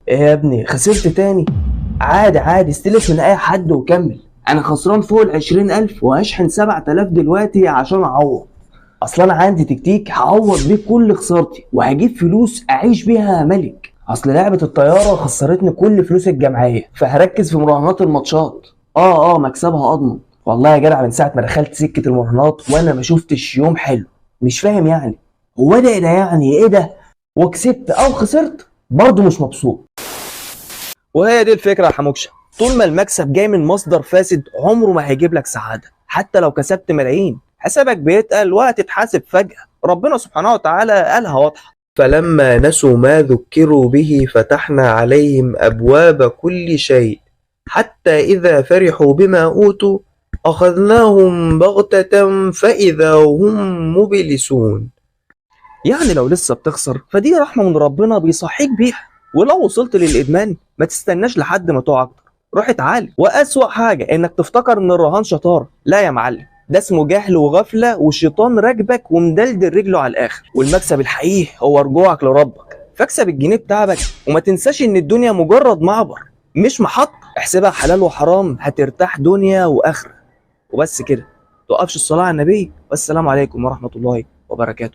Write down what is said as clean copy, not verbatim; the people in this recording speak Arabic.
ايه يا ابني خسرت تاني؟ عادي عادي، استلف من اي حد وكمل. انا خسران فوق ال20,000 وهشحن 7,000 دلوقتي عشان اعوض. اصلا انا عندي تكتيك هعوض بيه كل خسارتي وهجيب فلوس اعيش بيها ملك. اصل لعبة الطيارة خسرتني كل فلوس الجمعية، فهركز في مراهنات الماتشات. مكسبها اضمن. والله يا جدع من ساعة ما دخلت سكة المراهنات وانا ما شفتش يوم حلو. مش فاهم يعني، هو ده يعني ايه ده؟ وكسبت او خسرت برضه مش مبسوط. وهي دي الفكرة يا حموكشة، طول ما المكسب جاي من مصدر فاسد عمره ما هيجيب لك سعادة. حتى لو كسبت ملايين حسابك بيتقل وهتتحاسب فجأة. ربنا سبحانه وتعالى قالها واضحة: فلما نسوا ما ذكروا به فتحنا عليهم أبواب كل شيء حتى إذا فرحوا بما أوتوا أخذناهم بغتة فإذا هم مبلسون. يعني لو لسه بتخسر فدي رحمة من ربنا بيصحيك بيها. ولو وصلت للإدمان ما تستناش لحد ما تقع أكتر، روح اتعالج. وأسوأ حاجة إنك تفتكر إن الرهان شطارة. لا يا معلم، ده اسمه جهل وغفلة وشيطان راكبك ومدلدل رجله على الآخر. والمكسب الحقيقي هو رجوعك لربك. فاكسب الجنيه بتاعك وما تنساش إن الدنيا مجرد معبر مش محطة. احسبها حلال وحرام هترتاح دنيا وآخرة. وبس كده، توقفش الصلاة على النبي. والسلام عليكم ورحمة الله وبركاته.